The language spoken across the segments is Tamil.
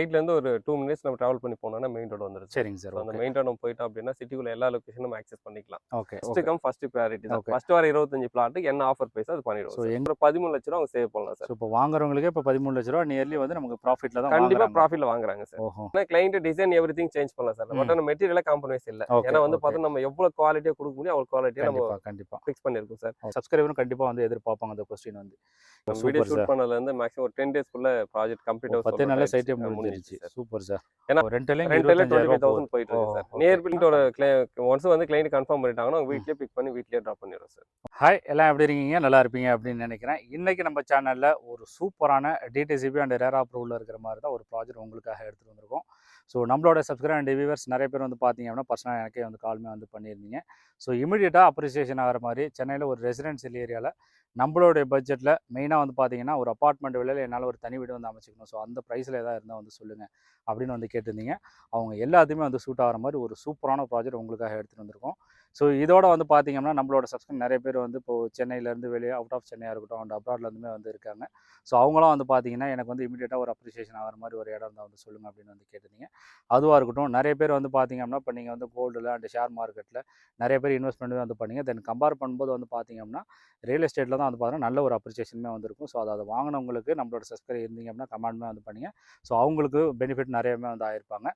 சைட்ல இருந்து ஒரு 2 மினிட்ஸ் நம்ம டிராவல் பண்ணி போனோம்னா மெயின் ரோடு வந்துரும். சரிங்க சார். அந்த மெயின் ரோடு நம்ம போயிட்டோம் அப்படின்னா சிட்டிக்குள்ள எல்லா லொகேஷனும் நம்ம ஆக்சஸ் பண்ணிக்கலாம். Okay. First come first priority தான். ஓகே. ஃபர்ஸ்ட் வர 25 பிளாட்டுக்கு என்ன ஆஃபர் பிரைஸ் அது பண்ணிடுவோம். So sir. ஒரு 13 லட்சம் ரூபா அவங்க சேவ் பண்ணலாம் சார். ஸோ இப்போ வாங்குறவங்களுக்கு இப்போ 13 லட்ச ரூபா நியர்லி வந்து நமக்கு ப்ராஃபிட்ல தான் கண்டிப்பா வாங்குறாங்க. ப்ராஃபிட்ல வாங்குறாங்க சார். ஓஹோ. ஆனா கிளையன்ட் டிசைன் எவ்ரிதிங் சேஞ்ச் பண்ணலாம் சார். பட் ஆனா மெட்டீரியல்ல காம்ப்ரமைஸ் இல்ல. ஓகே, ஏன்னா வந்து ஓகே. பார்த்தா நம்ம எவ்வளவு குவாலிட்டியா கொடுக்க முடியும் அவ்வளவு குவாலிட்டியா நம்ம கண்டிப்பா ஃபிக்ஸ் பண்ணிருக்கோம் சார். சப்ஸ்கிரைபரும் கண்டிப்பா வந்து எதிர்பார்ப்பாங்க அந்த கொஸ்டின் வந்து. நம்ம வீடியோ ஷூட் பண்ணதுல இருந்து மேக்ஸிமம் ஒரு 10 டேஸ்க்குள்ள ப்ராஜெக்ட் கம்ப்ளீட் ஆகும். 10 நாள்ல சைட்டே முடிஞ்சிருச்சு. Super sir. ஏன்னா ரெண்டலே 25,000 போயிட்டு இருக்கு சார். நியர் பில்டோட ஒன்ஸ் வந்து கிளையன்ட் கன்ஃபார்ம் பண்ணிட்டாங்கன்னா அவங்க வீட்லயே பிக் பண்ணி வீட்லயே டிராப் பண்ணிடுறோம் சார். ஹாய், எல்லாம் எப்படி இருக்கீங்க? நல்லா இருப்பீங்க அப்படின்னு நினைக்கிறேன். இன்னைக்கு நம்ம சேனல்ல ஒரு சூப்பரான டிடிசிபி அண்ட் ரேர் அப்ரூவல் இருக்கிற மாதிரி தான் ஒரு ப்ராஜெக்ட் உங்களுக்காக எடுத்துட்டு வந்திருக்கோம். ஸோ நம்மளோட சப்ஸ்கிரைபர் அண்ட் வியூவர்ஸ் நிறைய பேர் வந்து பார்த்தீங்க அப்படின்னா பர்சனலாக எனக்கே வந்து கால்மே வந்து பண்ணியிருந்தீங்க. ஸோ இமீடியட்டாக அப்ரிசியேஷன் ஆகிற மாதிரி சென்னையில் ஒரு ரெசிடென்ஷியல் ஏரியாவில் நம்மளுடைய பட்ஜெட்டில் மெயினாக வந்து பார்த்தீங்கன்னா ஒரு அப்பார்ட்மெண்ட் விலையில் என்னால் ஒரு தனி வீடு வந்து அமைச்சிக்கணும். ஸோ அந்த ப்ரைஸில் எதாவது இருந்தால் வந்து சொல்லுங்கள் அப்படின்னு வந்து கேட்டிருந்தீங்க. அவங்க எல்லாத்தையுமே வந்து சூட் ஆகிற மாதிரி ஒரு சூப்பரான ப்ராஜெக்ட் உங்களுக்காக எடுத்துகிட்டு வந்திருக்கோம். ஸோ இதோட வந்து பார்த்தீங்கன்னா நம்மளோட சப்ஸ்கிரைபர் நிறைய பேர் வந்து இப்போது சென்னையிலேருந்து வெளியே அவுட் ஆஃப் சென்னையாக இருக்கட்டும் அண்ட் அப்ராட்லேருந்துமே வந்து இருக்காங்க. ஸோ அவங்களாம் வந்து பார்த்தீங்கன்னா எனக்கு வந்து இமீடியட்டாக ஒரு அப்ரிசியேஷன் ஆகிற மாதிரி ஒரு இடம் இருந்தால் வந்து சொல்லுங்கள் அப்படின்னு வந்து கேட்டிருந்தீங்க. அதுவாக இருக்கட்டும், நிறைய பேர் வந்து பார்த்தீங்க அப்படின்னா இப்போ நீங்கள் வந்து கோல்டில் அண்ட் ஷேர் மார்க்கெட்டில் நிறைய பேர் இன்வெஸ்ட்மெண்ட் வந்து பண்ணீங்க. தென் கம்பேர் பண்ணும்போது வந்து பார்த்தீங்க அப்படின்னா ரியல் எஸ்டேட்டில் தான் வந்து பார்த்தீங்கன்னா நல்ல ஒரு அப்ரிசியேஷனுமே வந்திருக்கும். ஸோ அதை வாங்கினவங்களுக்கு நம்மளோட சப்ஸ்கிரைபர் இருந்தீங்க அப்படின்னா கமெண்ட்மே வந்து பண்ணிங்க. ஸோ அவங்களுக்கு பெனிஃபிட் நிறையவே வந்து ஆயிருப்பாங்க.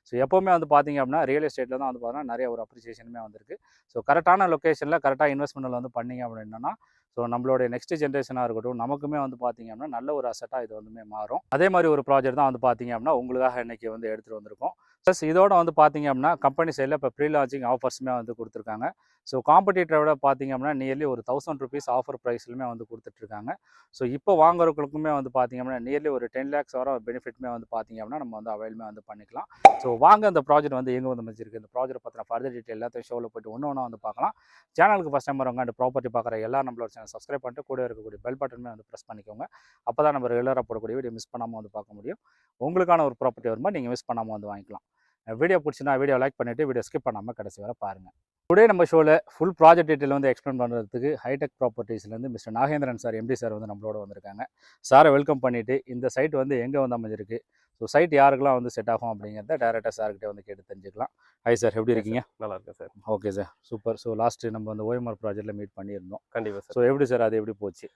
ஸோ எப்போவுமே வந்து பார்த்தீங்க அப்படின்னா ரியல் எஸ்டேட்டில் தான் வந்து பார்த்தீங்கன்னா நிறைய ஒரு அப்ரிசியேஷனுமே வந்திருக்கு. ஸோ கரெக்டான லொக்கேஷனில் கரெக்டாக இன்வெஸ்ட்மெண்ட்டில் வந்து பண்ணிங்க அப்படின்னா ஸோ நம்மளுடைய நெக்ஸ்ட் ஜென்ரேஷனாக இருக்கட்டும் நமக்குமே வந்து பார்த்தீங்க அப்படின்னா நல்ல ஒரு அசட்டாக இது வந்துமே மாறும். அதே மாதிரி ஒரு ப்ராஜெக்ட் தான் வந்து பார்த்தீங்க அப்படின்னா உங்களுக்காக இன்றைக்கி வந்து எடுத்துகிட்டு வந்திருக்கோம். ப்ளஸ் இதோட வந்து பார்த்தீங்க அப்படின்னா கம்பெனி சைடில் இப்போ ப்ரீ லான்ச்சிங் ஆஃபர்ஸுமே வந்து கொடுத்துருக்காங்க. ஸோ காம்படிட்டரை விட பார்த்தீங்க அப்படின்னா நியர்லி ஒரு 1000 rupees ஆஃபர் ப்ரைஸ்லுமே வந்து கொடுத்துட்ருக்காங்க. ஸோ இப்போ வாங்குறவங்களுக்குமே வந்து பார்த்தீங்க அப்படின்னா நியர்லி ஒரு 10 lakhs வர பெனிஃபிட்மே வந்து பார்த்தீங்க அப்படின்னா நம்ம வந்து அவைலுமே வந்து பண்ணிக்கலாம். ஸோ வாங்க அந்த ப்ராஜெக்ட் வந்து எங்கே வந்து அமைச்சிருக்கு, இந்த ப்ராஜெக்ட் பற்றின ஃபர்தர் டீட்டெயில் எல்லாத்தையும் ஷோவில் போய்ட்டு ஒன்று ஒன்றா வந்து பார்க்கலாம். சேனலுக்கு ஃபஸ்ட் டைம் வரவங்க அந்த ப்ராப்பர்ட்டி பார்க்குற எல்லா நம்மளோட சேனல் சப்ஸ்கிரைப் பண்ணிட்டு கூட இருக்கக்கூடிய பெல் பட்டனுமே வந்து ப்ரெஸ் பண்ணிக்கோங்க. அப்போ தான் நம்ம ரெகுலராக போடக்கூடிய வீடியோ மிஸ் பண்ணாமல் வந்து பார்க்க முடியும். உங்களுக்கான ஒரு ப்ராப்பர்ட்டி வரும்போது நீங்கள் மிஸ் பண்ணாமல் வந்து வாங்கிக்கலாம். வீடியோ பிடிச்சினா வீடியோ லைக் பண்ணிவிட்டு வீடியோ ஸ்கிப் பண்ணாமல் கடைசி வரை பாருங்கள். டுடே நம்ம ஷோவில் ஃபுல் ப்ராஜெக்ட் டீட்டெயில் வந்து எக்ஸ்பிளைன் பண்ணுறதுக்கு ஹைடெக் ப்ராப்பர்ட்டிஸ்லேருந்து mister Nagendran sir MD sir வந்து நம்மளோட வந்திருக்காங்க. சாரை வெல்கம் பண்ணிவிட்டு இந்த சைட் வந்து எங்கே வந்து அமைஞ்சிருக்கு, ஸோ சைட் யாருக்கெல்லாம் வந்து செட் ஆகும் அப்படிங்கிறத டேரெக்டாக சார்கிட்டே வந்து கேட்டு தெரிஞ்சுக்கலாம். ஹை சார், எப்படி இருக்கீங்க? நல்லா இருக்கேன் sir. Okay sir, super. So last நம்ம வந்து ஓஎம்ஆர் ப்ராஜெக்ட்டில் மீட் பண்ணியிருந்தோம். கண்டிப்பாக சார். ஸோ எப்படி சார் அது எப்படி போச்சு?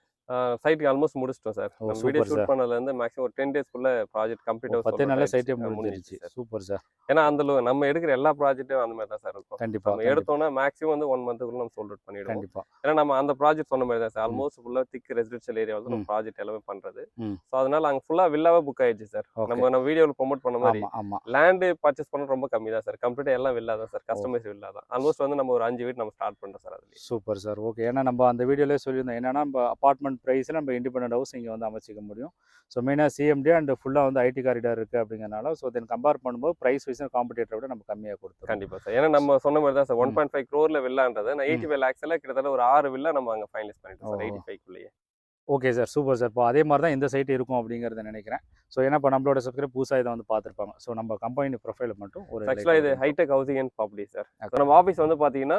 சைட்டுக்கு ஆல்மோஸ்ட் முடிச்சிட்டோம் சார். நம்ம வீடியோ ஷூட் பண்ணதுலேருந்து மேக்ஸிமம் ஒரு 10 டேஸ்க்குள்ள ப்ராஜெக்ட் கம்ப்ளீட் ஆகும். 10 நாள்ல சைட்டே முடிஞ்சிருச்சு. Super sir. ஏன்னா அந்த நம்ம எடுக்கிற எல்லா ப்ராஜெக்ட்டும் அந்த மாதிரி தான் சார் இருக்கும். கண்டிப்பா. நம்ம எடுத்தோம்னா மேக்ஸிமம் வந்து 1 மந்த்துக்குள்ள நம்ம சோல்ட் அவுட் பண்ணிடுவோம். கண்டிப்பா. ஏன்னா நம்ம அந்த ப்ராஜெக்ட் சொன்ன மாதிரி தான் சார். ஆல்மோஸ்ட் ஃபுல்லா திக் ரெசிடென்ஷியல் ஏரியாவில் நம்ம ப்ராஜெக்ட் எல்லாமே பண்றது. ஸோ அதனால அங்கே ஃபுல்லா வில்லாவே புக் ஆயிடுச்சு சார். நம்ம வீடியோவில் ப்ரொமோட் பண்ண மாதிரி லேண்டு பர்ச்சேஸ் பண்ண ரொம்ப கம்மி தான் சார். கம்ப்ளீட்டா எல்லாம் வில்லா தான் சார். கஸ்டமைஸ் வில்லா தான். ஆல்மோஸ்ட் வந்து நம்ம ஒரு 5 வீடு நம்ம ஸ்டார்ட் பண்றோம் சார். அதுல சூப்பர் சார். ஓகே. ஏன்னா நம்ம அந்த வீடியோலேயே சொல்லியிருந்தோம் என்னன்னா நம்ம அபார்ட்மெண்ட் ப்ரைஸில் நம்ம இண்டிபெண்டன்ட் ஹவுஸ் இங்கே வந்து அமைச்சிக்க முடியும். ஸோ மெயினாக சிஎம்டி அண்ட் ஃபுல்லாக வந்து ஐடி காரிடார் இருக்குது அப்படிங்கிறனால ஸோ தென் கம்பேர் பண்ணும்போது ப்ரைஸ் வைஸ் காம்படிட்டரை விட நம்ம கம்மியாக கொடுத்தோம். கண்டிப்பாக சார். ஏன்னா நம்ம சொன்ன மாதிரி தான் சார் 1.5 crore வில்லான்றது நான் 85 lakhs கிட்டத்தட்ட ஒரு 6 வில்லா நம்ம அங்கே ஃபைனலைஸ் பண்ணிட்டோம் சார் 85க்குள்ளேயே. Okay sir, super sir. இப்போ அதே மாதிரி தான் இந்த சைட் இருக்கும் அப்படிங்கிறத நினைக்கிறேன். ஸோ ஏன்னா இப்போ நம்மளோட சப்ஸ்கிரைப் புதுசாக இதை வந்து பார்த்துருப்பாங்க. ஸோ நம்ம கம்பெனி ப்ரொஃபைல் மட்டும் ஒரு ஆக்சுவலாக இது high tech housing and property sir. நம்ம ஆஃபீஸ் வந்து பார்த்தீங்கன்னா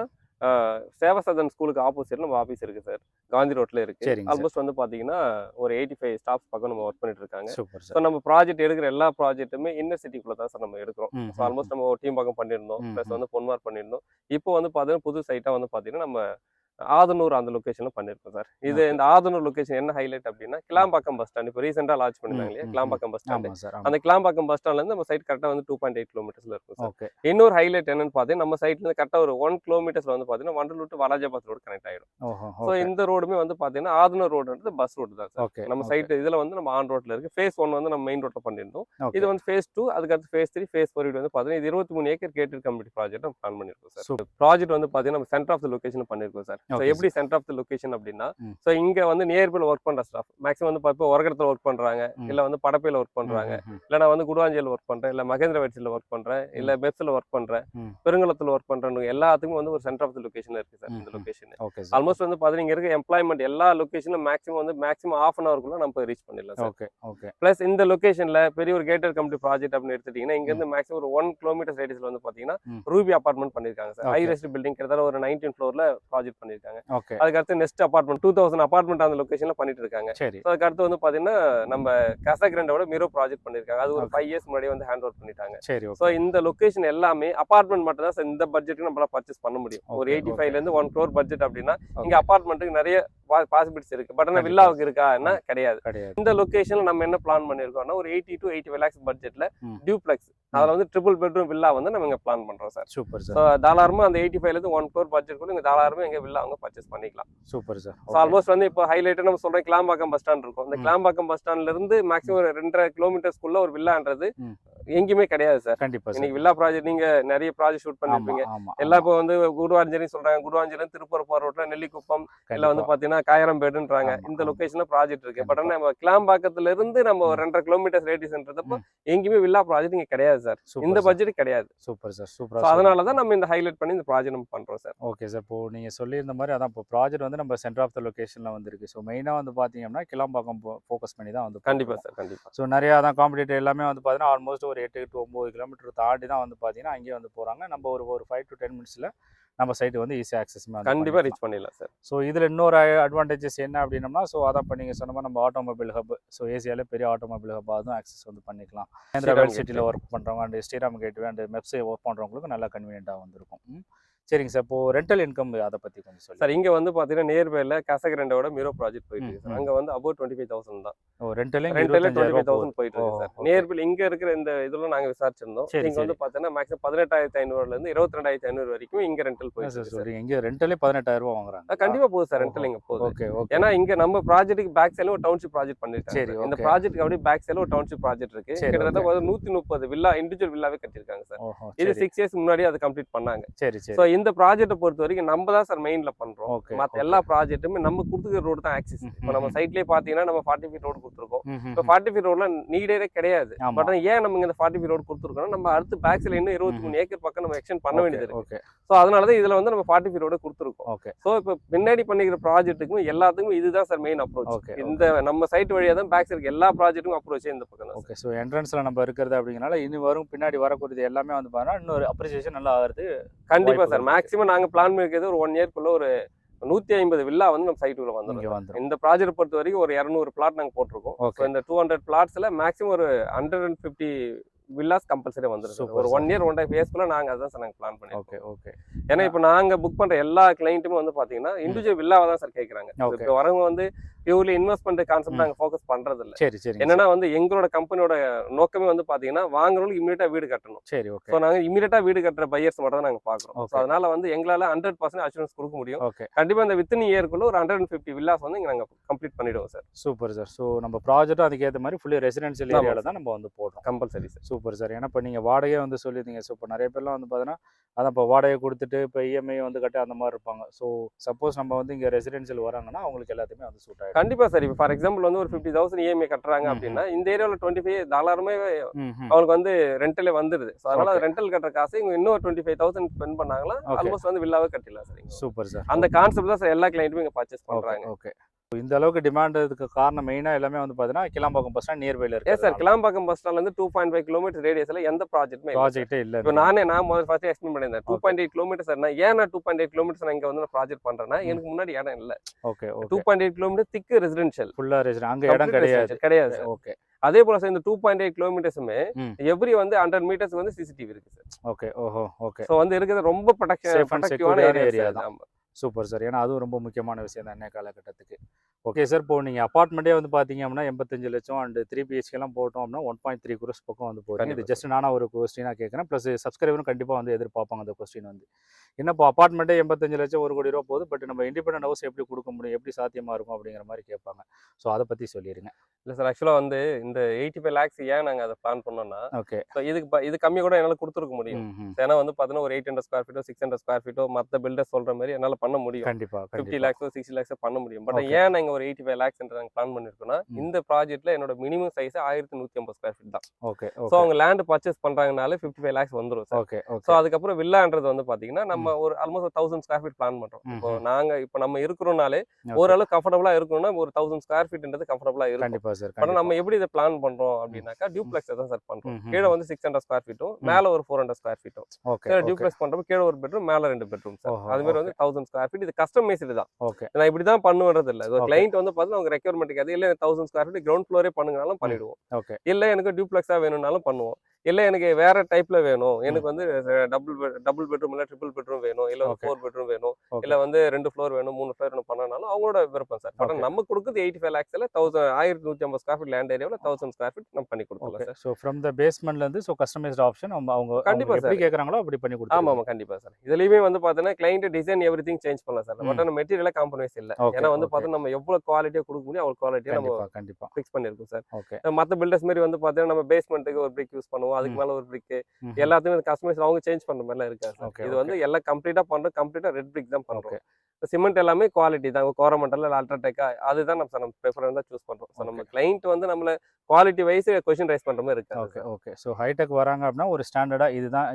சேவசதன் ஸ்கூலுக்கு ஆப்போசிட்ல நம்ம ஆஃபீஸ் இருக்கு சார். காந்தி ரோட்ல இருக்கு. ஆல்மோஸ்ட் வந்து பாத்தீங்கன்னா ஒரு 85 ஸ்டாஃப்ஸ் பக்கம் நம்ம ஒர்க் பண்ணிட்டு இருக்காங்க. ஸோ நம்ம ப்ராஜெக்ட் எடுக்கிற எல்லா ப்ராஜெக்ட்டுமே இன்னர் சிட்டிக்குள்ள தான் சார் நம்ம எடுக்கிறோம். ஸோ ஆல்மோஸ்ட் நம்ம ஒரு டீம் பக்கம் பண்ணியிருந்தோம். ப்ளஸ் வந்து பொன்மார் பண்ணியிருந்தோம். இப்போ வந்து பாத்தீங்கன்னா புது சைட்டா வந்து பாத்தீங்கன்னா நம்ம ஆதனூர் அந்த லொகேஷன்ல பண்ணிருக்கோம் சார். இது இந்த ஆதனூர் லொகேஷன் என்ன ஹைலைட் அப்படின்னா கிளாம்பாக்கம் பஸ் ஸ்டாண்ட் இப்போ ரீசெண்டா லான்ச் பண்ணிருந்தாங்க இல்லையா கிளாம்பாக்கம் பஸ் ஸ்டாண்ட். அந்த கிளாம்பாக்கம் பஸ் ஸ்டாண்ட்ல இருந்து நம்ம சைட் கரெக்டா வந்து 2.8 kilometers இருக்கும் சார். இன்னொரு ஹைலைட் என்னன்னு பாத்தீங்கன்னா நம்ம சைட்ல இருந்து கரெக்டா ஒரு 1 kilometers வந்து பாத்தீங்கன்னா Vandalur to Walajabad road connect ஆயிடும். ஸோ இந்த ரோடுமே வந்து பாத்தீங்கன்னா ஆதனூர் ரோடுன்றது பஸ் ரோடு தான் சார். நம்ம சைட் இதுல வந்து நம்ம ஆன் ரோட்ல இருக்கு. ஃபேஸ் 1 வந்து நம்ம மெயின் ரோட்ல பண்ணிருந்தோம். இது வந்து ஃபேஸ் 2 அதுக்கடுத்து ஃபேஸ் 3 ஃபேஸ் 4 வந்து பாத்தீங்கன்னா இது 23 ஏக்கர் கேட்டட் கம்யூனிட்டி ப்ராஜெக்ட் நம்ம பிளான் பண்ணிருக்கோம் சார். ப்ராஜெக்ட் வந்து பாத்தீங்கன்னா நம்ம சென்டர் ஆஃப் தி லொகேஷன் பண்ணிருக்கோம் சார். ஸோ எப்படி சென்டர் லொகேஷன் அப்படின்னா சோ இங்க வந்து நியர்பைல ஒர்க் பண்ற ஸ்டாஃப் மேக்ஸிமம் வந்து பாப்பா ஒரகடத்துல ஒர்க் பண்றாங்க, இல்ல வந்து படப்பையில ஒர்க் பண்றாங்க, இல்ல நான் வந்து குடுவாஞ்சேரியில ஒர்க் பண்றேன், இல்ல மகேந்திர வெட்ஸ்ல ஒர்க் பண்றேன், இல்ல பெப்ஸ்ல ஒர்க் பண்றேன், பெருங்குளத்துல ஒர்க் பண்றேன், எல்லாத்துக்கும் வந்து ஒரு சென்டர் ஆஃப் தி லொகேஷன் இருக்கு சார். இந்த லொகேஷன் ஆல்மோஸ்ட் வந்து பாத்தீங்கன்னா இங்க இருக்க எம்ப்ளாய்மெண்ட் எல்லா லொகேஷனும் மேக்ஸிமம் half an hour குள்ள நம்ம ரீச் பண்ணிடலாம் சார். பிளஸ் இந்த லொகேஷன்ல பெரிய ஒரு கேட்டட் கம்யூனிட்டி ப்ராஜெக்ட் அப்படின்னு எடுத்துட்டீங்கன்னா இங்க இருந்து மேக்ஸிமம் ஒரு 1 kilometer ரேடியஸ்ல வந்து பாத்தீங்கன்னா ரூபி அபார்ட்மெண்ட் பண்ணிருக்காங்க சார். ஹை ரெஸ்ட் பில்டிங் கிட்டத்தட்ட ஒரு 19 floorல ப்ராஜெக்ட் பண்ணிருக்காங்க. பண்ணிருக்காங்க. ஓகே. அதுக்கு அடுத்து நெக்ஸ்ட் அபார்ட்மெண்ட் 2000 அபார்ட்மெண்ட் அந்த லொகேஷன்ல பண்ணிட்டு இருக்காங்க. சரி. அதுக்கு அடுத்து வந்து பாத்தீங்கன்னா நம்ம காசா கிராண்டோட மிரோ ப்ராஜெக்ட் பண்ணிருக்காங்க. அது ஒரு 5 இயர்ஸ் முன்னாடி வந்து ஹேண்ட் ஓவர் பண்ணிட்டாங்க. சரி. சோ இந்த லொகேஷன் எல்லாமே அபார்ட்மெண்ட் மட்டும் தான் இந்த பட்ஜெட்டுக்கு நம்மளால பர்ச்சேஸ் பண்ண முடியும். ஒரு 85ல இருந்து 1 crore பட்ஜெட் அப்படின்னா இங்க அபார்ட்மெண்ட்டுக்கு நிறைய பாசிபிலிட்டிஸ் இருக்கு. பட் ஆனா வில்லாவுக்கு இருக்கா என்ன கிடையாது. இந்த லொகேஷன்ல நம்ம என்ன பிளான் பண்ணிருக்கோம்னா ஒரு 80 to 85 lakhs பட்ஜெட்ல டியூப்ளெக்ஸ் அதுல வந்து ட்ரிபிள் பெட்ரூம் வில்லா வந்து நம்ம இங்க பிளான் பண்றோம் சார். Super so sir. தாராளமா அந்த 85ல இருந்து 1 crore பட்ஜெட் கூட இங்க தாராளமா எங்க வில்லா அவங்க பர்ச்சேஸ் பண்ணிக்கலாம். Super sir. சோ ஆல்மோஸ்ட் வந்து இப்போ ஹைலைட்டா நம்ம சொல்றோம் கிளாம்பாக்கம் பஸ் ஸ்டாண்ட் இருக்கும். இந்த கிளாம்பாக்கம் பஸ் ஸ்டாண்ட்ல இருந்து மேக்ஸிமம் ஒரு 2.5 கிலோமீட்டர்ஸ்க்குள்ள ஒரு வில்லான்றது எங்கேயுமே கிடையாது சார். கண்டிப்பா சார். இன்னைக்கு வில்லா ப்ராஜெக்ட் நீங்க நிறைய ப்ராஜெக்ட் ஷூட் பண்ணிருப்பீங்க. எல்லாம் இப்போ வந்து குடுவாஞ்சேரி சொல்றாங்க. குடுவாஞ்சேரி திருப்பூர் போற ரோட்ல நெல்லிக்குப்பம் இல்ல வந்து பாத்தீங்கன்னா காயரம்பேடுன்றாங்க. இந்த லொகேஷன்ல ப்ராஜெக்ட் இருக்கு. பட் ஆனா நம்ம கிளாம்பாக்கத்துல இருந்து நம்ம ஒரு 2.5 கிலோமீட்டர் ரேடியஸ்ன்றப்போ எங்கேயுமே வில்லா ப்ராஜெக்ட் இங்க கிடையாது சார். இந்த பட்ஜெட் கிடையாது. Super sir. சூப்பர். அதனால தான் நம்ம இந்த ஹைலைட் பண்ணி இந்த ப்ராஜெக்ட் நம்ம பண்றோம் சார். Okay sir. இப்போ நீங்க சொல்லியிருந்த மாதிரி அதான் இப்போ ப்ராஜெக்ட் வந்து நம்ம சென்டர் ஆஃப் த லொகேஷன்ல வந்திருக்கு. ஸோ மெயினா வந்து பாத்தீங்கன்னா கிளாம்பாக்கம் ஃபோக்கஸ் பண்ணி தான் வந்து கண்டிப்பா சார். கண்டிப்பா. ஸோ நிறைய அதான் காம்படிட்டர் எல்லாமே வந்து பாத்தீங்கன்னா ஆல்மோஸ்ட் ஒரு 8 to 9 கிலோமீட்டர் தாண்டி தான் வந்து பாத்தீங்கன்னா அங்கேயே வந்து போறாங்க. நம்ம ஒரு 5 to 10 மினிட்ஸ்ல நம்ம சைட்டு வந்து ஈஸியாக ஆக்சஸ் கண்டிப்பா ரீச் பண்ணிடலாம் சார். ஸோ இதில் இன்னொரு அட்வான்டேஜஸ் என்ன அப்படின்னம்னா ஸோ அதான் இப்போ நீங்கள் சொன்ன மாதிரி நம்ம ஆட்டோமொபைல் ஹப் ஸோ ஏசியாவில் பெரிய ஆட்டோமொபைல் ஹப் அதுவும் ஆக்சஸ் வந்து பண்ணிக்கலாம். ஹைதராபாத் சிட்டியில் ஒர்க் பண்ணுறவங்க அண்ட் ஸ்ரீராம் கேட்வே அண்ட் மெப்ஸை ஒர்க் பண்ணுறவங்களுக்கு நல்லா கன்வீனியன்ட்டாக வந்திருக்கும். சரிங்க சார். இப்போ ரெண்டல் இன்கம் அதை பற்றி கொஞ்சம் சொல்லுங்கள் சார். இங்கே வந்து பார்த்தீங்கன்னா நியர்பைல காசா கிராண்டோட மிரோ ப்ராஜெக்ட் போயிட்டு இருக்கு சார். அங்கே வந்து அபவுட் 25,000 தான். ரெண்டலே 25,000 போயிட்டு இருக்கு சார். நியர்பைல இங்க இருக்கிற இந்த இதெல்லாம் நாங்க விசாரிச்சிருந்தோம். இங்க வந்து பார்த்தீங்கன்னா மேக்ஸிமம் 18,500ல இருந்து 22,500 வரைக்கும் இங்க ரெண்டல் போயிட்டு இருக்கு சார். இங்க ரெண்டலே 18,000 ரூபாய் வாங்குறாங்க. கண்டிப்பா போகுது சார். ரெண்டல் இங்க போகுது. ஓகே. ஏன்னா இங்க நம்ம ப்ராஜெக்ட்டுக்கு பேக் சைடுல ஒரு டவுன்ஷிப் ப்ராஜெக்ட் பண்ணிருக்காங்க. இந்த ப்ராஜெக்ட்டுக்கு அப்படியே பேக் சைடுல ஒரு டவுன்ஷிப் ப்ராஜெக்ட் இருக்கு. கிட்டத்தட்ட 130 வில்லா இண்டிவிஜுவல் வில்லாவே கட்டிருக்காங்க சார். இது 6 இயர்ஸ் முன்னாடி அதை கம்ப்ளீட் பண்ணாங்க. சரி சரி. சோ இந்த ப்ராஜெக்ட்டை பொறுத்த வரைக்கும் நம்ம தான் சார் மெயின்ல பண்றோம். மத்த எல்லா ப்ராஜெக்ட்டுமே நம்ம கொடுத்துக்கிற ரோடு தான் ஆக்சஸ். இப்போ நம்ம சைட்லயே பாத்தீங்கன்னா நம்ம 40 ஃபீட் ரோடு கொடுத்துருக்கோம். இப்போ 40 ஃபீட் ரோட்ல நீடே கிடையாது. பட் ஏன் நம்ம இந்த 40 ஃபீட் ரோடு கொடுத்துருக்கோம், நம்ம அடுத்து பேக் சைடுல இன்னும் 23 ஏக்கர் பக்கம் நம்ம எக்ஸ்டெண்ட் பண்ண வேண்டியது இருக்கு. சோ அதனாலதான் இதுல வந்து நம்ம 40 ஃபீட் ரோடு கொடுத்துருக்கோம். சோ இப்போ பின்னாடி பண்ணிக்கிற ப்ராஜெக்ட்டுக்கும் எல்லாத்துக்கும் இதுதான் சார் மெயின் அப்ரோச். இந்த நம்ம சைட் வழியா தான் பேக் சைடுக்கு எல்லா ப்ராஜெக்ட்டுக்கும் அப்ரோச் இந்த பக்கம் தான். ஓகே. ஸோ என்ட்ரன்ஸ்ல நம்ம இருக்கிறது அப்படிங்கறனால இனி வரும் பின்னாடி வரக்கூடியது எல்லாமே வந்து பாத்தீங்கன்னா இன்னொரு அப்ரிசியேஷன் நல்லா ஆகுது. கண்டிப்பா சார். மேக்ஸிமம் நாங்க பிளான் பண்ணிருக்கிறது ஒரு 1 இயர்க்குள்ள ஒரு 150 வில்லா வந்து நம்ம சைட்டுக்குள்ள வந்துரும். இந்த ப்ராஜெக்ட் பொறுத்த வரைக்கும் ஒரு 200 பிளாட் நாங்க போட்டிருக்கோம். இந்த 200 பிளாட்ஸ்ல மேக்ஸிமம் ஒரு 150 வில்லாஸ் கம்பல்சரி வந்துரும். ஒரு 1 இயர் 1.5 இயர்ஸ்க்குள்ள நாங்க அதான் சார் நாங்க பிளான் பண்ணிருக்கோம். ஓகே. ஏன்னா இப்போ நாங்க புக் பண்ற எல்லா கிளையண்ட்டுமே வந்து பாத்தீங்கன்னா இண்டிவிஜுவல் வில்லாவை தான் சார் கேக்குறாங்க. இப்போ வரவங்க வந்து பியூர்லி இன்வெஸ்ட்மெண்ட் கான்செப்ட் நாங்க ஃபோக்கஸ் பண்றது இல்ல. சரி சரி. என்னன்னா வந்து எங்களோட கம்பெனியோட நோக்கமே வந்து பாத்தீங்கன்னா வாங்குறவங்களுக்கு இமிடியேட்டா வீடு கட்டணும். சரி. ஓகே. சோ நாங்க இமிடியேட்டா வீடு கட்டுற பையர்ஸ் மட்டும் தான் நாங்க பாக்குறோம். சோ அதனால வந்து எங்களால 100% அஷூரன்ஸ் கொடுக்க முடியும். கண்டிப்பா இந்த வித்தின் இயர்க்குள்ள ஒரு 150 வில்லாஸ் வந்து இங்க நாங்க கம்ப்ளீட் பண்ணிடுவோம் சார். Super sir. சோ நம்ம ப்ராஜெக்ட் அதுக்கு ஏத்த மாதிரி ஃபுல்லி ரெசிடென்ஷியல் ஏரியால தான் நம்ம வந்து போடுறோம். Compulsory sir. Super sir. ஏன்னா இப்போ நீங்க வாடகையே வந்து சொல்லியிருந்தீங்க. ஸோ இப்போ நிறைய பேர்லாம் வந்து பாத்தீங்கன்னா அதான் இப்போ வாடகை கொடுத்துட்டு இப்போ இஎம்ஐ வந்து கட்ட அந்த மாதிரி இருப்பாங்க. ஸோ சப்போஸ் நம்ம வந்து இங்க ரெசிடென்ஷியல் வராங்கன்னா அவங்களுக்கு எல்லாத்தையுமே வந்து சூட் ஆகும். கண்டிப்பா சார். இப்போ ஃபார் எக்ஸாம்பிள் வந்து ஒரு 50,000 இஎம்ஐ கட்டுறாங்க அப்படின்னா இந்த ஏரியாவில் 25 தாராளமே அவங்களுக்கு வந்து ரெண்டலே வந்துருது. ஸோ அதனால ரெண்டல் கட்டுற காசு இவங்க இன்னொரு 25,000 ஸ்பெண்ட் பண்ணாங்களா ஆல்மோஸ்ட் வந்து வில்லாவே கட்டிடலாம் சார். Super sir. அந்த கான்செப்ட் தான் சார் எல்லா கிளையண்ட்டுமே இங்க பர்ச்சேஸ் பண்றாங்க. ஓகே. இந்த அளவுக்கு டிமாண்ட் இதுக்கு காரணம் மெயினா எல்லாமே வந்து பாத்தீங்கன்னா கிளாம்பாக்கம் பஸ் ஸ்டாண்ட் நியர்பைல இருக்கு. சார் கிளாம்பாக்கம் பஸ் ஸ்டாண்ட்ல இருந்து 2.5 கிலோமீட்டர் ரேடியஸ்ல எந்த ப்ராஜெக்ட்டே இல்ல. இப்போ நான் முதல்ல ஃபர்ஸ்ட் எக்ஸ்பிளைன் பண்ணிருந்தேன் 2.8 கிலோமீட்டர் சார். ஏன் நான் 2.8 கிலோமீட்டர் இங்க வந்து ப்ராஜெக்ட் பண்றேன்னா எனக்கு முன்னாடி இடம் இல்ல. ஓகே. 2.8 கிலோமீட்டர் திக் ரெசிடென்ஷியல் ஃபுல்லா ரெசிடென்ட் அங்க இடம் கிடையாது. ஓகே. அதே போல சார் இந்த 2.8 கிலோமீட்டர்ஸுமே எவ்ரி வந்து 100 மீட்டர்ஸ் வந்து சிசிடிவி இருக்கு சார். ஓகே. ஓகே. சோ வந்து இருக்கிறது ரொம்ப ப்ரொடெக்டிவான ஏரியா தான். Super sir. ஏன்னா அதுவும் ரொம்ப முக்கியமான விஷயம் தான் என்ன காலகட்டத்துக்கு. Okay sir. இப்போ நீங்கள் அப்பார்ட்மெண்ட்டே வந்து பார்த்தீங்க அப்படின்னா 85 லட்சம் அண்ட் 3 BHKலாம் போட்டோம் அப்படின்னா 1.3 crores பக்கம் வந்து போகிறீங்க. இது ஜஸ்ட் நானாக ஒரு கொஸ்டினாக கேட்குறேன். ப்ளஸ் சப்ஸ்கிரைபரும் கண்டிப்பாக வந்து எதிர்பார்ப்பாங்க அந்த கொஸ்டின் வந்து. என்ன இப்போ அப்பார்ட்மெண்ட்டே 85 லட்சம் 1 கோடி ரூபா போகுது. பட் நம்ம இண்டிபெண்டன்ட் ஹவுஸ் எப்படி கொடுக்க முடியும், எப்படி சாத்தியமாக இருக்கும் அப்படிங்கிற மாதிரி கேட்பாங்க. ஸோ அதை பற்றி சொல்லிடுங்க. இல்லை சார், ஆக்சுவலாக வந்து இந்த 85 lakhs ஏன் நாங்கள் அதை பிளான் பண்ணோம்னா, ஓகே, ஸோ இது கம்மி கூட என்னால் கொடுத்துருக்க முடியும். ஏன்னா வந்து பார்த்தீங்கன்னா ஒரு 800 ஸ்கொயர் ஃபீட்டோ 600 ஸ்கொயர் ஃபீட்டோ மற்ற பில்டர் சொல்கிற மாதிரி என்னால் பண்ண முடியும். கண்டிப்பாக 50 lakhs 60 lakhs பண்ண முடியும். பட் ஏன் நாங்கள் ஒரு 85 lakhs நாங்க பிளான் பண்ணிருக்கோம்னா இந்த ப்ராஜெக்ட்ல என்னோட மினிமம் சைஸ் 1150 ஸ்கொயர் ஃபீட் தான். ஓகே. சோ அவங்க லேண்ட் பர்ச்சேஸ் பண்றாங்கனாலே 55 lakhs வந்துரும் சார். ஓகே. சோ அதுக்கப்புறம் வில்லான்றது வந்து பாத்தீங்கன்னா நம்ம ஒரு ஆல்மோஸ்ட் 1000 ஸ்கொயர் ஃபீட் பிளான் பண்றோம். இப்போ நம்ம இருக்கிறோம்னாலே ஓரளவு கம்ஃபர்டபுளா இருக்கணும்னா ஒரு 1000 ஸ்கொயர் ஃபீட்ன்றது கம்ஃபர்டபுளா இருக்கும். கண்டிப்பா சார். ஆனா நம்ம எப்படி இதை பிளான் பண்றோம் அப்படின்னாக்கா டியூப்ளெக்ஸ் தான் சார் பண்றோம். கீழே வந்து 600 ஸ்கொயர் ஃபீட்டும் மேல ஒரு 400 ஸ்கொயர் ஃபீட்டும். டியூப்ளெக்ஸ் பண்றப்ப கீழே ஒரு பெட்ரூம் மேல 2 பெட்ரூம் சார். அது மாதிரி வந்து 1000 ஸ்கொயர் ஃபீட். இது கஸ்டமைஸ்டு தான். நான் இப்படிதான் பண்ணுவது இல்ல. கிளைண்ட் வந்து பாத்தீங்கன்னா அவங்க ரெக்யர்மெண்ட்டுக்கு அது இல்ல 1000 ஸ்கொயர் ஃபீட் கிரவுண்ட் ஃப்ளோரே பண்ணுங்கனாலும் பண்ணிடுவோம். இல்ல எனக்கு டியூப்ளெக்ஸா வேணும்னாலும் பண்ணுவோம். இல்ல எனக்கு வேற டைப்ல வேணும், எனக்கு வந்து டபுள் பெட்ரூம் இல்ல ட்ரிபிள் பெட்ரூம் வேணும், இல்ல 4 பெட்ரூம் வேணும், இல்ல வந்து 2 ஃப்ளோர் வேணும் 3 ஃப்ளோர் வேணும் பண்ணனாலும் அவங்களோட விருப்பம் சார். பட் நம்ம கொடுக்குறது 85 lakhsல 1150 ஸ்கொயர் ஃபீட் லேண்ட் ஏரியாவில் 1000 ஸ்கொயர் ஃபீட் நம்ம பண்ணி கொடுத்துடலாம் சார். ஸோ ஃப்ரம் த பேஸ்மெண்ட்ல இருந்து ஸோ கஸ்டமைஸ்ட் ஆப்ஷன் அவங்க கண்டிப்பா எப்படி கேட்கறாங்களோ அப்படி பண்ணி கொடுத்துருவோம். ஆமா கண்டிப்பா சார். இதுலயுமே வந்து பாத்தீங்கன்னா கிளைண்ட் டிசைன் எவ்ரிதிங் சேஞ்ச் பண்ணலாம் சார். பட் நம்ம மெட்டீரியல காம்ப்ரமைஸ் இல்ல. ஏன்னா வந்து பாத்தீங்கன்னா நம்ம எவ்வளவு குவாலிட்டியா கொடுக்க முடியும் அவ்வளவு குவாலிட்டியா நம்ம கண்டிப்பா ஃபிக்ஸ் பண்ணிருக்கோம் சார். மத்த பில்டர்ஸ் மாதிரி வந்து பாத்தீங்கன்னா நம்ம பேஸ்மெண்ட்டுக்கு ஒரு பிரிக் யூஸ் பண்ணுவோம், அதுக்கு மேல ஒரு பிரிக் எல்லாத்தையுமே கஸ்டமைஸ் அவங்க சேஞ்ச் பண்ற மாதிரிலாம் இருக்காது. இது வந்து எல்லாம் கம்ப்ளீட்டா பண்றோம். கம்ப்ளீட்டா ரெட் பிரிக் தான் பண்றோம். சிமெண்ட் எல்லாமே குவாலிட்டி தான். கோரமண்டல் அல்ட்ராடெக்கா அதுதான் நம்ம ப்ரிஃபரன்ஸா சூஸ் பண்றோம். ஸோ நம்ம கிளைண்ட் வந்து நம்மள குவாலிட்டி வைஸ் கொஸ்டின் ரைஸ் பண்ற மாதிரி இருக்கு. ஓகே. ஸோ ஹைடெக் வராங்க அப்படின்னா ஒரு ஸ்டாண்டர்டா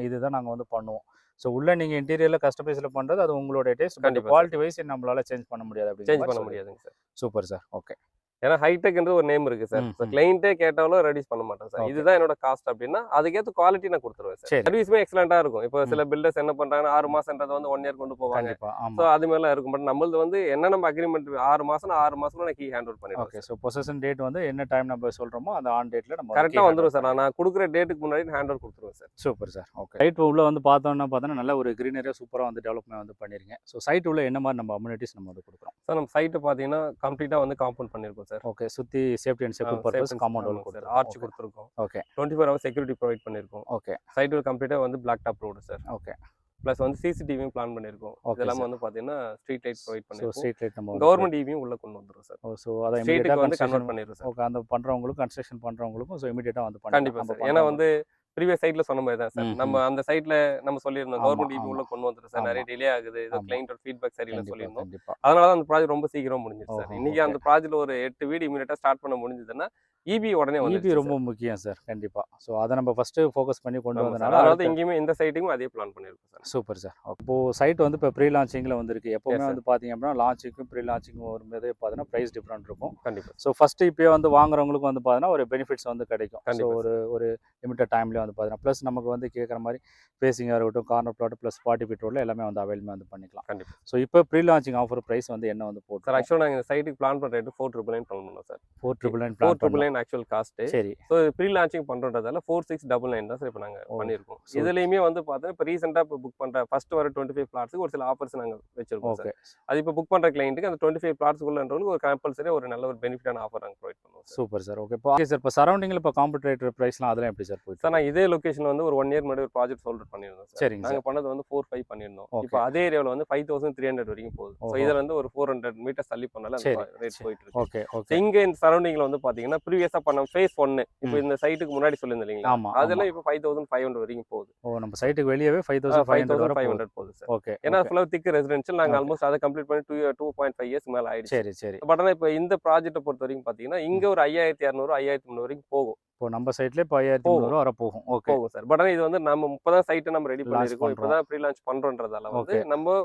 இதுதான் நாங்க வந்து பண்ணுவோம். ஸோ உள்ள நீங்க இன்டீரியர்ல கஸ்டமைஸ்ல பண்றது அது உங்களுடைய டேஸ்ட். குவாலிட்டி வைஸ் நம்மளால சேஞ்ச் பண்ண முடியாது. சேஞ்ச் பண்ண முடியாதுங்க சார். Super sir. ஓகே. ஏன்னா ஹைடெக்ன்றது ஒரு நேம் இருக்கு சார். கிளைண்டே கேட்டாலும் ரெடியூஸ் பண்ண மாட்டேன் சார். இதுதான் என்னோட காஸ்ட் அப்படின்னா அதுக்கேற்ற குவாலிட்டி நான் கொடுத்துருவேன் சார். சர்வீஸுமே எக்ஸலண்டா இருக்கும். இப்போ சில பில்டர்ஸ் என்ன பண்றாங்கன்னா 6 மாசம்ன்றது வந்து 1 இயர் கொண்டு போவாங்க. ஸோ அது மாதிரிலாம் இருக்கும். பட் நம்மளது வந்து என்ன நம்ம அக்ரிமெண்ட் 6 மாசம் நான் கீ ஹேண்ட் ஓவர் பண்ணிடுவேன். ஓகே. ஸோ பொசஷன் டேட் வந்து என்ன டைம் நம்ம சொல்றோமோ அந்த ஆன் டேட்ல நம்ம கரெக்டா வந்துரும் சார். நான் கொடுக்குற டேட்டுக்கு முன்னாடி ஹேண்ட் ஓவர் கொடுத்துருவேன் sir. Super sir. Okay. Site உள்ள வந்து பார்த்தோன்னா நல்ல ஒரு கிரீனரியா சூப்பரா வந்து டெவலப்மெண்ட் வந்து பண்ணிருக்கீங்க. ஸோ சைட் உள்ள என்ன மாதிரி நம்ம அம்யூனிட்டிஸ் நம்ம வந்து கொடுக்குறோம் சார்? நம்ம சைட் பாத்தீங்கன்னா கம்ப்ளீட்டா வந்து காம்பவுண்ட் பண்ணிருக்கோம் சார். ஓகே. சுத்தி safety and security purpose compound wall கொடுத்துருக்கோம். ஆர்ச் கொடுத்துருக்கோம். ஓகே. 24 ஹவர்ஸ் செக்யூரிட்டி ப்ரொவைட் பண்ணிருக்கோம். ஓகே. சைட் கம்ப்ளீட்டா வந்து black top road sir. Okay. Plus வந்து சிசிடிவியும் பிளான் பண்ணிருக்கோம். இதெல்லாம் வந்து பாத்தீங்கன்னா ஸ்ட்ரீட் லைட் ப்ரொவைட் பண்ணிருக்கோம். ஸ்ட்ரீட் லைட் நம்ம கவர்மெண்ட் ஈவியும் உள்ள கொண்டு வந்துரும் சார். சோ அத இமிடியேட்டா வந்து கன்வர்ட் பண்ணிரும் சார். ஓகே. அந்த பண்றவங்களுக்கு கன்ஸ்ட்ரக்ஷன் பண்றவங்களுக்கும் சோ இமிடியேட்டா வந்து பண்ணலாம். கண்டிப்பா சார். ஏன்னா வந்து ப்ரீவியஸ் சைட்ல சொன்ன மாதிரி தான் சார். நம்ம அந்த சைட்ல நம்ம சொல்லியிருந்தோம் கவர்மெண்ட் ஈபி உள்ள கொண்டு வந்துரும் சார். நிறைய டிலே ஆகுது. இது கிளையண்டோட ஃபீட்பேக் சரியில்லை சொல்லியிருந்தோம். அதனால தான் அந்த ப்ராஜெக்ட் ரொம்ப சீக்கிரம் முடிஞ்சிருச்சு சார். இன்னைக்கு அந்த ப்ராஜெக்ட்ல ஒரு 8 வீடு இமிடியேட்டா ஸ்டார்ட் பண்ண முடிஞ்சதுன்னா ஈபி உடனே வந்து ஈபி ரொம்ப முக்கியம் சார். கண்டிப்பா. சோ அத நம்ம ஃபர்ஸ்ட் ஃபோக்கஸ் பண்ணி கொண்டு வந்தனால அதாவது இங்கேயுமே இந்த சைட்டுக்கும் அதே பிளான் பண்ணிருக்கோம் சார். Super sir. இப்போ சைட் வந்து இப்போ ப்ரீ லான்ச்சிங்ல வந்திருக்கு. எப்பவுமே வந்து பாத்தீங்க அப்படின்னா லான்ச்சிங்கும் ப்ரீ லான்ச்சிங்கும் வரும்போது பாத்தீங்கன்னா பிரைஸ் டிஃபரெண்ட் இருக்கும். கண்டிப்பா. ஸோ ஃபர்ஸ்ட் இப்போயே வந்து வாங்குறவங்களுக்கு வந்து பாத்தீங்கன்னா ஒரு பெனிஃபிட்ஸ் வந்து கிடைக்கும். ஸோ ஒரு லிமிட்டட் டைம்லேயே வந்து பாத்தீங்கன்னா ப்ளஸ் நமக்கு வந்து கேட்குற மாதிரி ஃபேசிங்காக இருக்கட்டும், கார்னர் பிளாட் ப்ளஸ் 40 ஃபீட் ரோட்ல எல்லாமே வந்து அவைலபிள் வந்து பண்ணிக்கலாம். கண்டிப்பா. ஸோ இப்போ ப்ரீ லான்ச்சிங் ஆஃபர் பிரைஸ் வந்து என்ன வந்து போட்டு சார்? ஆக்சுவலாக நாங்கள் இந்த சைட்டுக்கு பிளான் பண்ணுற ரேட்டு 4,999 பிளான் பண்ணோம் சார். 4,999 actual cost. சரி. ஸோ ப்ரீ லான்ச்சிங் பண்ணுறதால 4,699 தான் சார் இப்போ நாங்கள் பண்ணியிருக்கோம். இதுலேயுமே வந்து பார்த்தீங்கன்னா இப்போ ரீசெண்டாக இப்போ புக் பண்ணுற ஃபர்ஸ்ட் வர 25 பிளாட்ஸுக்கு ஒரு சில ஆஃபர்ஸ் நாங்கள் வச்சிருக்கோம் சார். அது இப்போ புக் பண்ணுற கிளைண்ட்டுக்கு அந்த 25 பிளாட்ஸுக்குள்ளன்றவங்களுக்கு ஒரு கம்பல்சரி ஒரு நல்ல ஒரு பெனிஃபிட்டான ஆஃபர் நாங்கள் ப்ரொவைட் பண்ணுவோம். Super sir. ஓகே. இப்போ சரௌண்டிங்கில் இப்போ காம்படிட்டர் ப்ரைஸ்லாம் அதெல்லாம் எப்படி சார் போயிட்டு சார்? நான் இதே லொகேஷன் வந்து ஒரு 1 இயர் முன்னாடி ஒரு ப்ராஜெக்ட் சோல்டர் பண்ணியிருந்தோம் சார். சரிங்க. நாங்கள் பண்ணது வந்து 4,500 பண்ணியிருந்தோம். இப்போ அதே ஏரியாவில் வந்து 5,300 வரைக்கும் போகுது. ஸோ இதில் வந்து ஒரு 400 மீட்டர்ஸ் தள்ளி பண்ணால அந்த ரேட் போயிட்டு இருக்கு. ஓகே. இங்கே இந்த சரௌண்டிங்ல வந்து பாத்தீங்கன்னா ப்ரீவியஸா பண்ண ஃபேஸ் 1 இப்போ இந்த சைட்டுக்கு முன்னாடி சொல்லியிருந்தீங்களா? ஆமா. அதெல்லாம் இப்போ 5,500 வரைக்கும் போகுது. நம்ம சைட்டுக்கு வெளியவே 5,500 போகுது சார். ஓகே. ஏன்னா ஃபுல்லா திக் ரெசிடென்ஷியல் நாங்க ஆல்மோஸ்ட் அதை கம்ப்ளீட் பண்ணி 2.5 இயர்ஸ் மேல ஆயிடுச்சு. சரி சரி. பட் ஆனா இப்போ இந்த ப்ராஜெக்ட்டை பொறுத்த வரைக்கும் பாத்தீங்கன்னா இங்க ஒரு 5,200 5,300 வரைக்கும் போகும். இப்போ நம்ம சைட்ல இப்போ 5,300 வர போகும். ஓகே. போகும் சார். பட் ஆனா இது வந்து நம்ம இப்பதான் சைட்டை நம்ம ரெடி பண்ணிருக்கோம். இப்பதான் ப்ரீ லான்ச் பண்றோம்ன்றதால வந்து நம்ம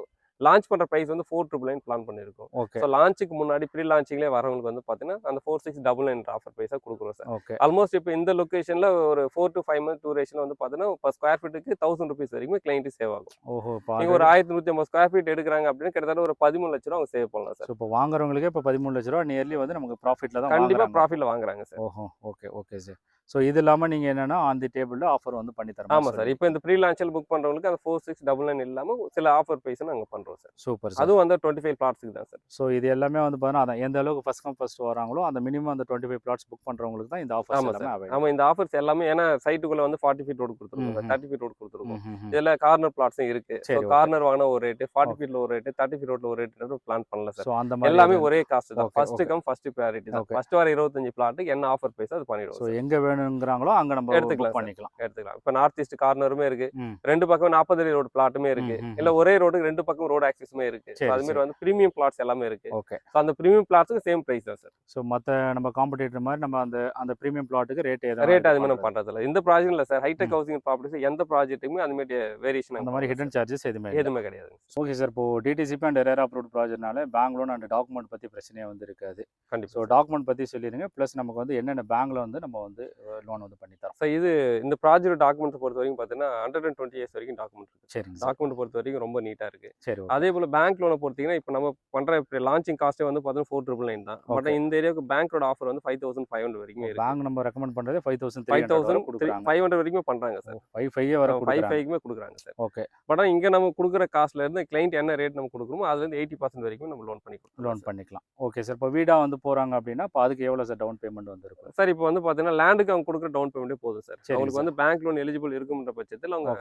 லான்ச் பண்ற பிரைஸ் வந்து 4,999 பிளான் பண்ணிருக்கோம். சோ லான்ச்சுக்கு முன்னாடி ப்ரீ லான்ச்சிங்லயே வரவங்களுக்கு வந்து பாத்தீங்கன்னா அந்த 4,699 ஆஃபர் பிரைஸா கொடுக்குறோம் சார். ஓகே. ஆல்மோஸ்ட் இப்போ இந்த லொகேஷன்ல ஒரு 4 to 5 month டியூரேஷன் வந்து பாத்தீங்கன்னா per ஸ்கொயர் ஃபீட்டுக்கு 1000 ரூபீஸ் வரைக்கும் கிளைண்ட் சேவ் ஆகும். ஓஹோ. நீங்க ஒரு 1150 ஸ்கொயர் ஃபீட் எடுக்கறாங்க அப்படின்னா கிட்டத்தட்ட ஒரு 13 லட்சம் ரூபாய் அவங்க சேவ் பண்ணலாம் சார். இப்போ வாங்குறவங்களுக்கு இப்போ 13 லட்சம் ரூபாய் நியர்லி வந்து நமக்கு ப்ராஃபிட்ல தான் கண்டிப்பா ப்ராஃபிட்ல வாங்குறாங்க சார். ஓஹோ. Okay okay sir. ஸோ இது இல்லாமல் நீங்கள் என்னன்னா ஆன் தி டேபிளில் ஆஃபர் வந்து பண்ணி தரோம். ஆமாம் சார். இப்போ இந்த ப்ரீ லான்ச்சில் புக் பண்ணுறவங்களுக்கு அந்த 4,699 இல்லாமல் சில ஆஃபர் ப்ரைஸ் நாங்கள் பண்ணுறோம் சார். Super sir. அதுவும் வந்து 25 பிளாட்ஸுக்கு தான் சார். ஸோ இது எல்லாமே வந்து பார்த்தீங்கன்னா அதான் எந்த அளவுக்கு ஃபர்ஸ்ட் கம் ஃபர்ஸ்ட் வராங்களோ அந்த மினிமம் அந்த 25 பிளாட்ஸ் புக் பண்ணுறவங்களுக்கு தான் இந்த ஆஃபர். ஆமாம் சார். ஆமாம் இந்த ஆஃபர்ஸ் எல்லாமே ஏன்னா சைட்டுக்குள்ளே வந்து 40 ஃபீட் ரோடு கொடுத்துருக்கோம், 30 ஃபீட் ரோடு கொடுத்துருக்கோம். இதில் கார்னர் பிளாட்ஸும் இருக்கு. ஸோ கார்னர் வாங்கின ஒரு ரேட்டு, 40 ஃபீட்ல ஒரு ரேட்டு, 30 ஃபீட் ரோட்ல ஒரு ரேட்டு பிளான் பண்ணல சார். ஸோ அந்த மாதிரி எல்லாமே ஒரே காஸ்ட் தான். ஃபர்ஸ்ட் கம் ஃபர்ஸ்ட் ப்ரையாரிட்டி தான். ஃபர்ஸ்ட் வர 25 பிளாட்டுக்கு என்ன ஆஃபர் ப்ரைஸ் அது பண்ணிடுவோம். ஸோ எங்கே வேணுங்கிறாங்களோ அங்கே நம்ம எடுத்துக்கலாம். இப்போ நார்த் ஈஸ்ட் கார்னருமே இருக்கு, ரெண்டு பக்கம் 40 அடி ரோடு பிளாட்டுமே இருக்கு, இல்ல ஒரே ரோடுக்கு ரெண்டு பக்கம் ரோட் ஆக்சஸுமே இருக்கு. சரி, அது மாதிரி வந்து பிரீமியம் பிளாட்ஸ் எல்லாமே இருக்கு. ஓகே. ஸோ அந்த பிரீமியம் பிளாட்ஸுக்கு சேம் பிரைஸ் தான் சார். ஸோ மற்ற நம்ம காம்படிட்டர் மாதிரி நம்ம அந்த அந்த பிரீமியம் பிளாட்டுக்கு ரேட் எதாவது ரேட் அது மாதிரி நம்ம பண்றது இல்ல. இந்த ப்ராஜெக்ட் இல்ல சார். ஹைடெக் ஹவுசிங் ப்ராப்பர்ட்டிஸ் எந்த ப்ராஜெக்ட்டுமே அந்த மாதிரி வேரியேஷன் அந்த மாதிரி ஹிடன் சார்ஜஸ் எதுவுமே எதுவுமே கிடையாது. Okay sir. இப்போ டிடிசிபி அண்ட் ரெரா அப்ரூவ்ட் ப்ராஜெக்ட்னால பேங்க் லோன் அண்ட் டாக்குமெண்ட் பற்றி பிரச்சனையே வந்து இருக்காது. கண்டிப்பா. ஸோ டாக்குமெண்ட் பற்றி சொல்லிடுங்க. ப்ளஸ் நமக்கு வந்து என்னென்ன பேங்க்ல வந்து நம்ம வந்து லோன் வந்து பண்ணி தரோம். ஸோ இது இந்த ப்ராஜெக்ட் டாக்குமெண்ட்ஸ் பொறுத்த வரைக்கும் பார்த்தீங்கன்னா 120 இயர்ஸ் வரைக்கும் டாக்குமெண்ட் இருக்கு. சரிங்க சார். டாக்குமெண்ட் பொறுத்த வரைக்கும் ரொம்ப நீட்டா இருக்கு. சரி. அதே போல பேங்க் லோனை பொறுத்தீங்கன்னா இப்போ நம்ம பண்ற லான்ச்சிங் காஸ்ட்டே வந்து பார்த்தீங்கன்னா 4,999 தான். பட் இந்த ஏரியாவுக்கு பேங்க்கோட ஆஃபர் வந்து 5,500 வரைக்கும் இருக்கு. பேங்க் நம்ம ரெக்கமெண்ட் பண்றது 5,300 கொடுக்குறாங்க. 5,500 வரைக்கும் பண்றாங்க சார். 5,500 வரை கொடுக்குறாங்க. 5,500க்குமே கொடுக்குறாங்க சார். ஓகே. பட் இங்க நம்ம கொடுக்குற காஸ்ட்ல இருந்து கிளைண்ட் என்ன ரேட் நம்ம கொடுக்குறோமோ அதுல இருந்து 80% வரைக்கும் நம்ம லோன் பண்ணி கொடுக்கலாம். லோன் பண்ணிக்கலாம். Okay sir. இப்போ வீடா வந்து போறாங்க அப்படின்னா இப்போ அதுக்கு எவ்வளவு சார் டவுன் பேமெண்ட் வந்து இருக்கும்? சார் இப்போ வந்து பாத்தீங்கன்னா லேண்டுக்கு அவங்க கொடுக்குற டவுன் பேமெண்ட்டே போதும் சார். சரிங்க அவங்களுக்கு சார். வந்து பேங்க் லோன் எலிஜிபிள் இருக்கும்ன்ற பட்சத்தில் அவங்க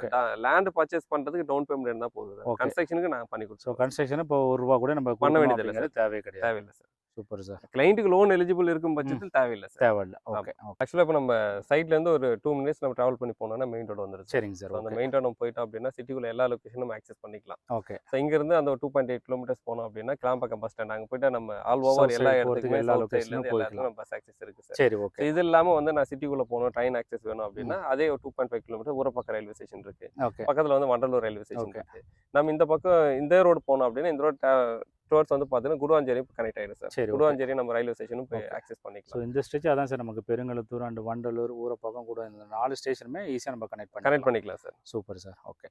லேண்ட் பர்ச்சேஸ் பண்றதுக்கு டவுன் பேமெண்ட் இருந்தா போதும் சார். ஓகே. கன்ஸ்ட்ரக்ஷனுக்கு நான் பண்ணி ஸோ கொடுத்துருவோம். கன்ஸ்ட்ரக்ஷன் இப்போ ₹1 கூட நம்ம பண்ண வேண்டியது இல்ல அப்படிங்கிறது தேவையே கிடையாது. தேவையில்லை சார். Super sir. கிளைண்ட்டுக்கு லோன் எலிஜிபிள் இருக்கும் பட்சத்தில் தேவையில்லை சார். தேவையில்லை. ஓகே. ஆக்சுவலாக இப்போ நம்ம சைட்ல இருந்து ஒரு 2 மினிட்ஸ் நம்ம டிராவல் பண்ணி போனோம்னா மெயின் ரோடு வந்துருச்சு. சரிங்க சார். அந்த மெயின் ரோடு நம்ம போயிட்டோம் அப்படின்னா சிட்டிக்குள்ள எல்லா லொகேஷனும் நம்ம ஆக்சஸ் பண்ணிக்கலாம். ஓகே. ஸோ இங்க இருந்து அந்த 2.8 கிலோமீட்டர்ஸ் போனோம் அப்படின்னா கிளாம்பாக்கம் பஸ் ஸ்டாண்ட் அங்கே போயிட்டா நம்ம ஆல் ஓவர் எல்லா இடத்துக்குமே எல்லா சவுத் சைட்ல இருந்து எல்லா லொகேஷனும் இடத்துக்கும் பஸ் ஆக்சஸ் இருக்கு சார். சரி. ஓகே. இது இல்லாம வந்து நான் சிட்டிக்குள்ள போகணும் ட்ரெயின் ஆக்சஸ் வேணும் அப்படின்னா அதே ஒரு 2.5 கிலோமீட்டர் ஊரப்பாக்கம் ரயில்வே ஸ்டேஷன் இருக்கு. ஓகே. பக்கத்துல வந்து வண்டலூர் ரயில்வே ஸ்டேஷன் இருக்கு. நம்ம இந்த பக்கம் இந்த ரோடு போனோம் அப்படின்னா இந்த ரோடு டுவர்ட்ஸ் வந்து பார்த்தீங்கன்னா குடுவாஞ்சேரி கனெக்ட் ஆயிடும் சார். சரி. குடுவாஞ்சேரி நம்ம ரயில்வே ஸ்டேஷனும் போய் ஆக்சஸ் பண்ணிக்கலாம். ஸோ இந்த ஸ்டேஜ் அதான் சார் நமக்கு பெருங்கலத்தூர் அண்ட் வண்டலூர் ஊரப்பாக்கம் கூட இந்த 4 ஸ்டேஷனுமே ஈஸியாக நம்ம கனெக்ட் பண்ணிக்கலாம் சார். Super sir. ஓகே.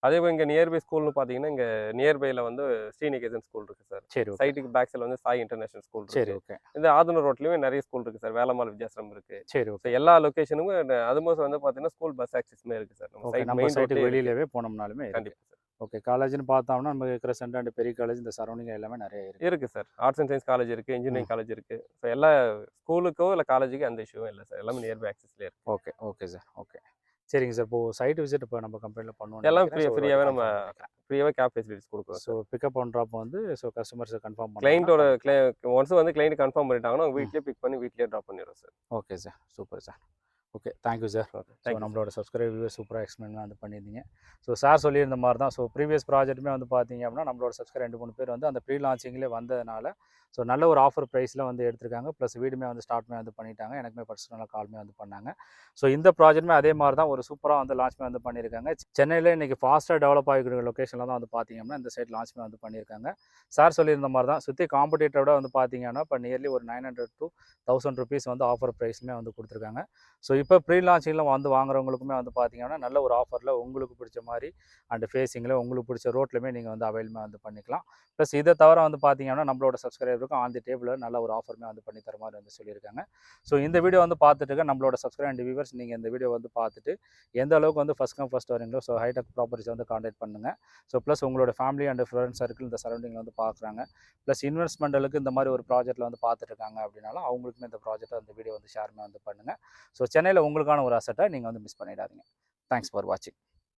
அதே போல் இங்கே நியர்பை ஸ்கூல்னு பார்த்தீங்கன்னா இங்கே நியர்பையில் வந்து ஸ்ரீநிகேதன் ஸ்கூல் இருக்கு சார். சரி. சைட்டுக்கு பேக் சைடில் வந்து சாய் இன்டர்நேஷனல் ஸ்கூல் இருக்கு. சரி. ஓகே. இந்த ஆதனூர் ரோட்லயுமே நிறைய ஸ்கூல் இருக்கு சார். வேலம்மாள் வித்யாசிரம் இருக்கு. சரி. ஓகே. எல்லா லொகேஷனுமே அதுமோஸ்ட் வந்து பார்த்தீங்கன்னா ஸ்கூல் பஸ் ஆக்சஸுமே இருக்கு சார். நம்ம சைட்டுக்கு வெளியிலவே போனோம்னாலுமே கண்டிப்பாக சார். ஓகே. காலேஜ்னு பார்த்தோம்னா நமக்கு இருக்கிற சென்டர் அண்ட் பெரிய காலேஜ் இந்த சரௌண்டிங் எல்லாமே நிறைய இருக்கு sir. Arts and science college இருக்கு, இன்ஜினியரிங் காலேஜ் இருக்கு. ஸோ எல்லா ஸ்கூலுக்கோ இல்லை காலேஜுக்கு அந்த இஷ்யூவும் இல்லை சார். எல்லாமே நியர்பை ஆக்சஸ்லேயே இருக்கு. ஓகே. Okay sir. ஓகே. சரிங்க சார். இப்போ சைட் விசிட் இப்போ நம்ம கம்பெனியில் பண்ணுவோம். எல்லாம் ஃப்ரீயாகவே நம்ம ஃப்ரீயாகவே கேப் ஃபெசிலிட்டிஸ் கொடுக்குறோம். ஸோ பிக்கப் அண்ட் ட்ராப் வந்து ஸோ கஸ்டமர்ஸை கன்ஃபார்ம் பண்ணி கிளைண்ட்டோட ஒன்ஸ் வந்து கிளைண்ட் கன்ஃபார்ம் பண்ணிட்டாங்கன்னா வீட்லேயே பிக் பண்ணி வீட்லேயே ட்ராப் பண்ணிடுறோம் sir. Okay sir. Super sir. Okay. Thank you sir. So நம்மளோட சப்ஸ்கிரைபர் சூப்பராக எக்ஸ்பிளைன் வந்து பண்ணியிருந்தீங்க. ஸோ சார் சொல்லியிருந்த மாதிரி தான். ஸோ ப்ரீவியஸ் ப்ராஜெக்ட்டுமே வந்து பார்த்தீங்க அப்படின்னா நம்மளோட சப்ஸ்கிரைபர் 2-3 பேர் வந்து அந்த ப்ரீ லான்ச்சிங்லேயே வந்ததுனால ஸோ நல்ல ஒரு ஆஃபர் ப்ரைஸில் வந்து எடுத்திருக்காங்க. ப்ளஸ் வீடுமே வந்து ஸ்டார்ட்மே வந்து பண்ணிட்டாங்க. எனக்குமே பர்சனலாக கால்மே வந்து பண்ணாங்க. ஸோ இந்த ப்ராஜெக்ட்டுமே அதே மாதிரி தான் ஒரு சூப்பராக வந்து லான்ச்மே வந்து பண்ணியிருக்காங்க. சென்னையில் இன்றைக்கி ஃபாஸ்ட்டாக டெவலப் ஆகிக்கிற லொக்கேஷனில் தான் வந்து பார்த்தீங்கன்னா இந்த சைட் லான்ச்மே வந்து பண்ணியிருக்காங்க. சார் சொல்லியிருந்த மாதிரி தான் சுற்றி காம்படிட்டரோட வந்து பார்த்தீங்கன்னா இப்போ நியர்லி ஒரு 900 to 1000 rupees வந்து ஆஃபர் ப்ரைஸ்மே வந்து கொடுத்துருக்காங்க. ஸோ இப்போ ப்ரீ லான்ச்சிங்கில் வந்து வாங்குறவங்களுக்குமே வந்து பார்த்தீங்கன்னா நல்ல ஒரு ஆஃபரில் உங்களுக்கு பிடிச்ச மாதிரி அண்ட் ஃபேஸிங்கில் உங்களுக்கு பிடிச்ச ரோட்லையுமே நீங்கள் வந்து அவைலபிளாக வந்து பண்ணிக்கலாம். ப்ளஸ் இதை தவிர வந்து பார்த்தீங்கன்னா நம்மளோட சப்ஸ்கிரைபருக்கும் ஆன் தி டேபிளில் நல்ல ஒரு ஆஃபருமே வந்து பண்ணி தர மாதிரி வந்து சொல்லியிருக்காங்க. ஸோ இந்த வீடியோ வந்து பார்த்துட்டு நம்மளோட சப்ஸ்கிரைபர் அண்ட் வியூவர்ஸ் நீங்கள் இந்த வீடியோ வந்து பார்த்துட்டு எந்த அளவுக்கு வந்து ஃபஸ்ட் கம் ஃபஸ்ட் வரீங்களோ ஸோ ஹைடெக் ப்ராப்பர்ட்டிஸ் வந்து கான்டாக்ட் பண்ணுங்கள். ஸோ ப்ளஸ் உங்களோட ஃபேமிலி அண்ட் ஃப்ரெண்ட்ஸ் சர்க்கிள் இந்த சரௌண்டிங்கில் வந்து பார்க்குறாங்க. ப்ளஸ் இன்வெஸ்ட்மெண்ட்டுக்கு இந்த மாதிரி ஒரு ப்ராஜெக்ட்டில் வந்து பார்த்துட்டு இருக்காங்க அப்படின்னாலும் அவங்களுக்குமே இந்த ப்ராஜெக்ட்டை அந்த வீடியோ வந்து ஷேர்மே வந்து பண்ணுங்கள். ஸோ சென்னையில் உங்களுக்கான ஒரு அசட்டை நீங்கள் வந்து மிஸ் பண்ணிடாதீங்க. தேங்க்ஸ் ஃபார் வாட்சிங்.